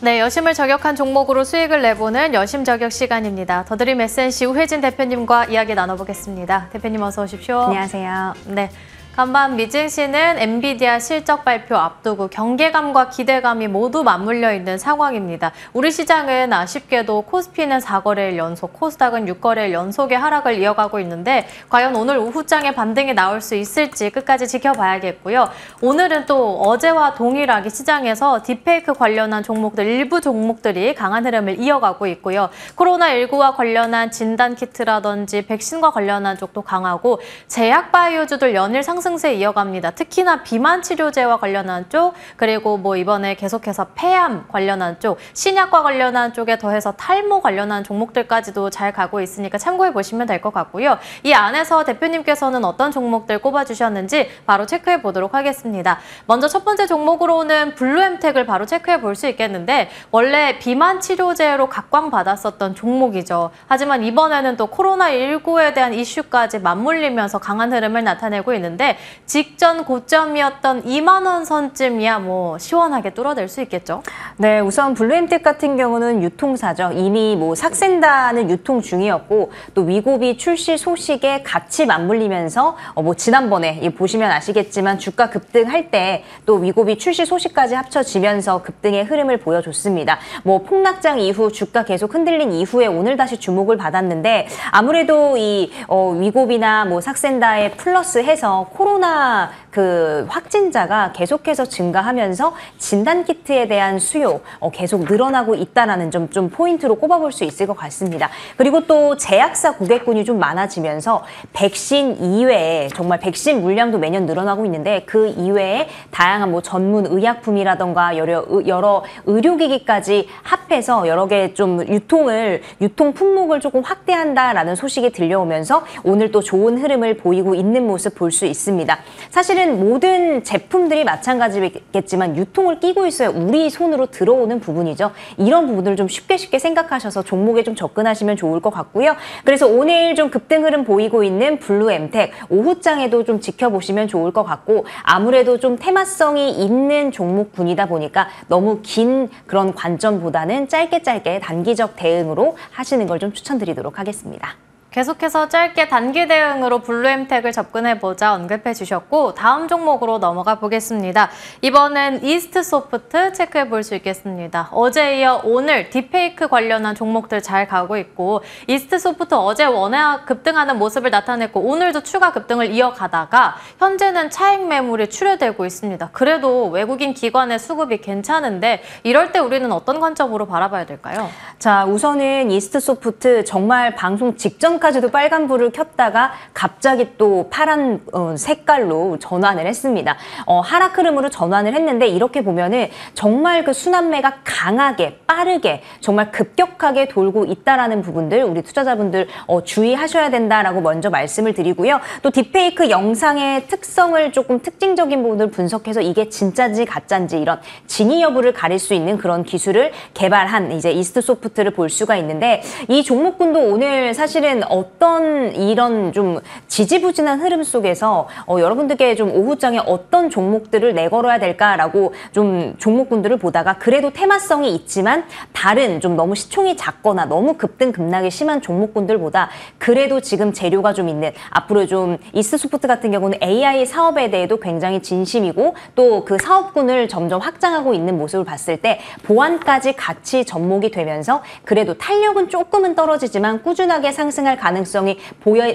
네, 여심을 저격한 종목으로 수익을 내보는 여심 저격 시간입니다. 더드림 SNC 우혜진 대표님과 이야기 나눠보겠습니다. 대표님 어서 오십시오. 안녕하세요. 네. 간밤 미증시는 엔비디아 실적 발표 앞두고 경계감과 기대감이 모두 맞물려 있는 상황입니다. 우리 시장은 아쉽게도 코스피는 4거래일 연속, 코스닥은 6거래일 연속의 하락을 이어가고 있는데 과연 오늘 오후장에 반등이 나올 수 있을지 끝까지 지켜봐야겠고요. 오늘은 또 어제와 동일하게 시장에서 딥페이크 관련한 종목들, 일부 종목들이 강한 흐름을 이어가고 있고요. 코로나19와 관련한 진단키트라든지 백신과 관련한 쪽도 강하고 제약바이오주들 연일 상승세 이어갑니다. 특히나 비만 치료제와 관련한 쪽, 그리고 뭐 이번에 계속해서 폐암 관련한 쪽, 신약과 관련한 쪽에 더해서 탈모 관련한 종목들까지도 잘 가고 있으니까 참고해 보시면 될 것 같고요. 이 안에서 대표님께서는 어떤 종목들 꼽아주셨는지 바로 체크해 보도록 하겠습니다. 먼저 첫 번째 종목으로는 블루엠텍을 바로 체크해 볼 수 있겠는데 원래 비만 치료제로 각광받았었던 종목이죠. 하지만 이번에는 또 코로나19에 대한 이슈까지 맞물리면서 강한 흐름을 나타내고 있는데 직전 고점이었던 2만 원 선쯤이야 뭐 시원하게 뚫어낼 수 있겠죠? 네, 우선 블루엠텍 같은 경우는 유통사죠. 이미 뭐 삭센다는 유통 중이었고 또 위고비 출시 소식에 같이 맞물리면서 뭐 지난번에 보시면 아시겠지만 주가 급등할 때 또 위고비 출시 소식까지 합쳐지면서 급등의 흐름을 보여줬습니다. 뭐 폭락장 이후 주가 계속 흔들린 이후에 오늘 다시 주목을 받았는데 아무래도 이 위고비나 뭐 삭센다에 플러스해서 코로나 그 확진자가 계속해서 증가하면서 진단키트에 대한 수요 계속 늘어나고 있다는 점 좀 포인트로 꼽아볼 수 있을 것 같습니다. 그리고 또 제약사 고객군이 좀 많아지면서 백신 이외에 정말 백신 물량도 매년 늘어나고 있는데 그 이외에 다양한 뭐 전문 의약품이라던가 여러 의료기기까지 합해서 여러 개 좀 유통 품목을 조금 확대한다라는 소식이 들려오면서 오늘 또 좋은 흐름을 보이고 있는 모습 볼 수 있습니다. 사실은 모든 제품들이 마찬가지겠지만 유통을 끼고 있어야 우리 손으로 들어오는 부분이죠. 이런 부분을 좀 쉽게 생각하셔서 종목에 좀 접근하시면 좋을 것 같고요. 그래서 오늘 좀 급등 흐름 보이고 있는 블루엠텍 오후장에도 좀 지켜보시면 좋을 것 같고 아무래도 좀 테마성이 있는 종목군이다 보니까 너무 긴 그런 관점보다는 짧게 단기적 대응으로 하시는 걸 좀 추천드리도록 하겠습니다. 계속해서 짧게 단기 대응으로 블루엠텍을 접근해보자 언급해 주셨고 다음 종목으로 넘어가 보겠습니다. 이번엔 이스트소프트 체크해 볼 수 있겠습니다. 어제 이어 오늘 딥페이크 관련한 종목들 잘 가고 있고 이스트소프트 어제 워낙 급등하는 모습을 나타냈고 오늘도 추가 급등을 이어가다가 현재는 차익 매물이 출회되고 있습니다. 그래도 외국인 기관의 수급이 괜찮은데 이럴 때 우리는 어떤 관점으로 바라봐야 될까요? 자, 우선은 이스트소프트 정말 방송 직전까지도 빨간불을 켰다가 갑자기 또 파란 색깔로 전환을 했습니다. 하락 흐름으로 전환을 했는데 이렇게 보면은 정말 그 순환매가 강하게 빠르게 정말 급격하게 돌고 있다라는 부분들 우리 투자자분들 주의하셔야 된다라고 먼저 말씀을 드리고요. 또 딥페이크 영상의 특성을 조금 특징적인 부분을 분석해서 이게 진짜인지 가짜인지 이런 진위 여부를 가릴 수 있는 그런 기술을 개발한 이제 이스트소프트를 볼 수가 있는데 이 종목군도 오늘 사실은 어떤 이런 좀 지지부진한 흐름 속에서 여러분들께 좀 오후장에 어떤 종목들을 내걸어야 될까라고 좀 종목군들을 보다가 그래도 테마성이 있지만 다른 좀 너무 시총이 작거나 너무 급등급락이 심한 종목군들보다 그래도 지금 재료가 좀 있는 앞으로 좀 이스트소프트 같은 경우는 AI 사업에 대해도 굉장히 진심이고 또 그 사업군을 점점 확장하고 있는 모습을 봤을 때 보안까지 같이 접목이 되면서 그래도 탄력은 조금은 떨어지지만 꾸준하게 상승할 가능성이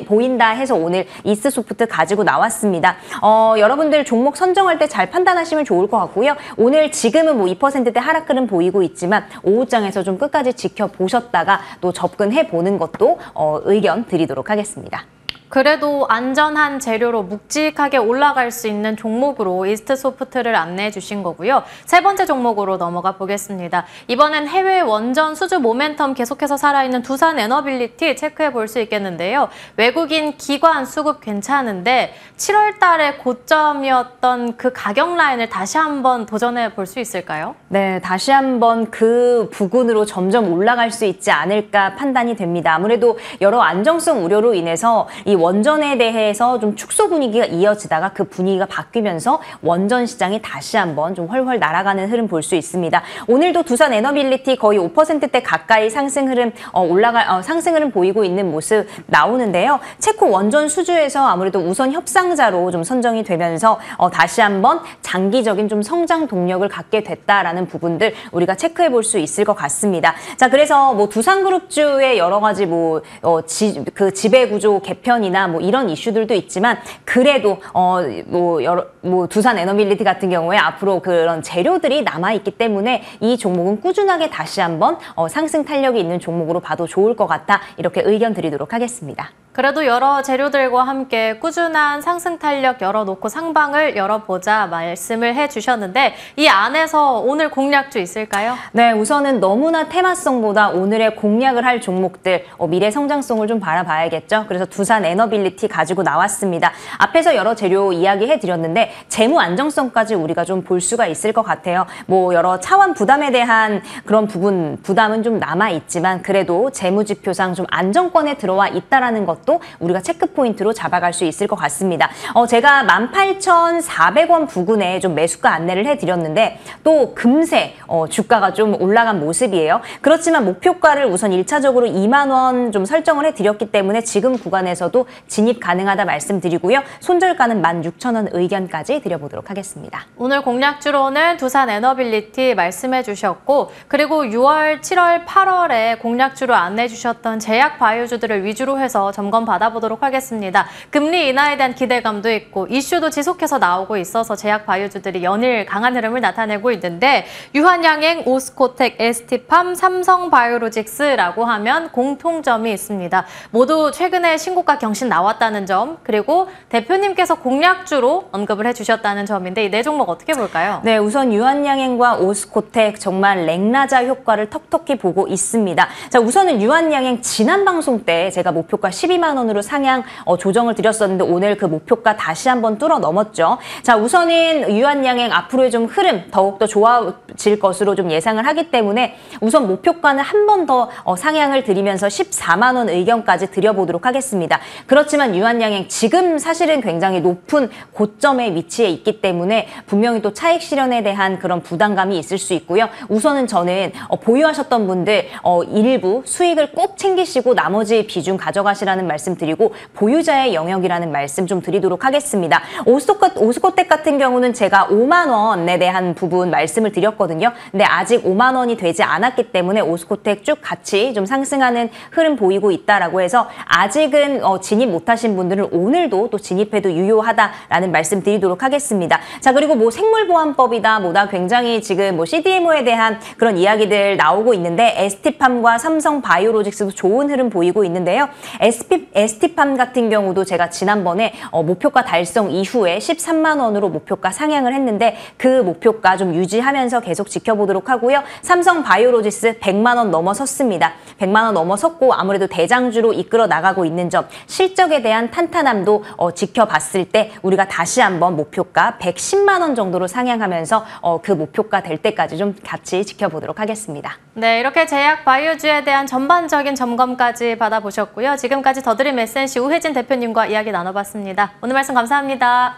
보인다 해서 오늘 이스트소프트 가지고 나왔습니다. 여러분들 종목 선정할 때 잘 판단하시면 좋을 것 같고요. 오늘 지금은 뭐 2%대 하락 흐름 보이고 있지만 오후장에서 좀 끝까지 지켜보셨다가 또 접근해 보는 것도 의견 드리도록 하겠습니다. 그래도 안전한 재료로 묵직하게 올라갈 수 있는 종목으로 이스트소프트를 안내해 주신 거고요. 세 번째 종목으로 넘어가 보겠습니다. 이번엔 해외 원전 수주 모멘텀 계속해서 살아있는 두산 에너빌리티 체크해 볼 수 있겠는데요. 외국인 기관 수급 괜찮은데 7월 달에 고점이었던 그 가격 라인을 다시 한번 도전해 볼 수 있을까요? 네, 다시 한번 그 부근으로 점점 올라갈 수 있지 않을까 판단이 됩니다. 아무래도 여러 안정성 우려로 인해서 이 원전에 대해서 좀 축소 분위기가 이어지다가 그 분위기가 바뀌면서 원전 시장이 다시 한번 좀 훨훨 날아가는 흐름 볼 수 있습니다. 오늘도 두산 에너빌리티 거의 5%대 가까이 상승 흐름 상승 흐름 보이고 있는 모습 나오는데요. 체코 원전 수주에서 아무래도 우선 협상자로 좀 선정이 되면서 다시 한번 장기적인 좀 성장 동력을 갖게 됐다라는 부분들 우리가 체크해 볼 수 있을 것 같습니다. 자, 그래서 뭐 두산그룹주의 여러 가지 그 지배 구조 개편이나 뭐 이런 이슈들도 있지만 그래도 두산 에너빌리티 같은 경우에 앞으로 그런 재료들이 남아 있기 때문에 이 종목은 꾸준하게 다시 한번 상승 탄력이 있는 종목으로 봐도 좋을 것 같다. 이렇게 의견 드리도록 하겠습니다. 그래도 여러 재료들과 함께 꾸준한 상승 탄력 열어놓고 상방을 열어보자 말씀을 해주셨는데 이 안에서 오늘 공략주 있을까요? 네, 우선은 너무나 테마성보다 오늘의 공략을 할 종목들 미래 성장성을 좀 바라봐야겠죠. 그래서 두산 에너빌리티 가지고 나왔습니다. 앞에서 여러 재료 이야기해 드렸는데 재무 안정성까지 우리가 좀 볼 수가 있을 것 같아요. 뭐 여러 차원 부담에 대한 그런 부담은 좀 남아 있지만 그래도 재무 지표상 좀 안정권에 들어와 있다라는 것도 우리가 체크 포인트로 잡아갈 수 있을 것 같습니다. 제가 18,400원 부근에 좀 매수가 안내를 해드렸는데 또 금세 주가가 좀 올라간 모습이에요. 그렇지만 목표가를 우선 1차적으로 2만 원 좀 설정을 해드렸기 때문에 지금 구간에서도 진입 가능하다 말씀드리고요. 손절가는 16,000원 의견까지 드려보도록 하겠습니다. 오늘 공략주로는 두산 에너빌리티 말씀해 주셨고 그리고 6월, 7월, 8월에 공략주로 안내해 주셨던 제약 바이오주들을 위주로 해서 점검 받아보도록 하겠습니다. 금리 인하에 대한 기대감도 있고 이슈도 지속해서 나오고 있어서 제약 바이오주들이 연일 강한 흐름을 나타내고 있는데 유한양행, 오스코텍, ST팜, 삼성바이오로직스라고 하면 공통점이 있습니다. 모두 최근에 신고가 경신 나왔다는 점 그리고 대표님께서 공략주로 언급을 해주셨다는 점인데 이 네 종목 어떻게 볼까요? 네, 우선 유한양행과 오스코텍 정말 랭라자 효과를 톡톡히 보고 있습니다. 자, 우선은 유한양행 지난 방송 때 제가 목표가 12만 원으로 상향 조정을 드렸었는데 오늘 그 목표가 다시 한번 뚫어 넘었죠. 자, 우선은 유한양행 앞으로의 좀 흐름 더욱더 좋아질 것으로 좀 예상을 하기 때문에 우선 목표가는 한 번 더 상향을 드리면서 14만 원 의견까지 드려보도록 하겠습니다. 그렇지만 유한양행 지금 사실은 굉장히 높은 고점에 위치해 있기 때문에 분명히 또 차익 실현에 대한 그런 부담감이 있을 수 있고요. 우선은 저는 보유하셨던 분들 일부 수익을 꼭 챙기시고 나머지 비중 가져가시라는 말씀 드리고 보유자의 영역이라는 말씀 좀 드리도록 하겠습니다. 오스코텍 같은 경우는 제가 5만 원에 대한 부분 말씀을 드렸거든요. 근데 아직 5만 원이 되지 않았기 때문에 오스코텍 쭉 같이 좀 상승하는 흐름 보이고 있다라고 해서 아직은 진입 못하신 분들은 오늘도 또 진입해도 유효하다라는 말씀 드리도록 하겠습니다. 자, 그리고 뭐 생물보안법이다 뭐다 굉장히 지금 뭐 CDMO에 대한 그런 이야기들 나오고 있는데 ST팜과 삼성바이오로직스도 좋은 흐름 보이고 있는데요. ST팜 같은 경우도 제가 지난번에 목표가 달성 이후에 13만 원으로 목표가 상향을 했는데 그 목표가 좀 유지하면서 계속 지켜보도록 하고요. 삼성바이오로직스 100만 원 넘어섰습니다. 100만 원 넘어섰고 아무래도 대장주로 이끌어 나가고 있는 점 실적에 대한 탄탄함도 지켜봤을 때 우리가 다시 한번 목표가 110만 원 정도로 상향하면서 그 목표가 될 때까지 좀 같이 지켜보도록 하겠습니다. 네, 이렇게 제약 바이오주에 대한 전반적인 점검까지 받아보셨고요. 지금까지 더드림 SNC 우혜진 대표님과 이야기 나눠봤습니다. 오늘 말씀 감사합니다.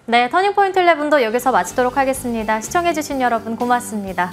네, 터닝포인트 11도 여기서 마치도록 하겠습니다. 시청해주신 여러분 고맙습니다.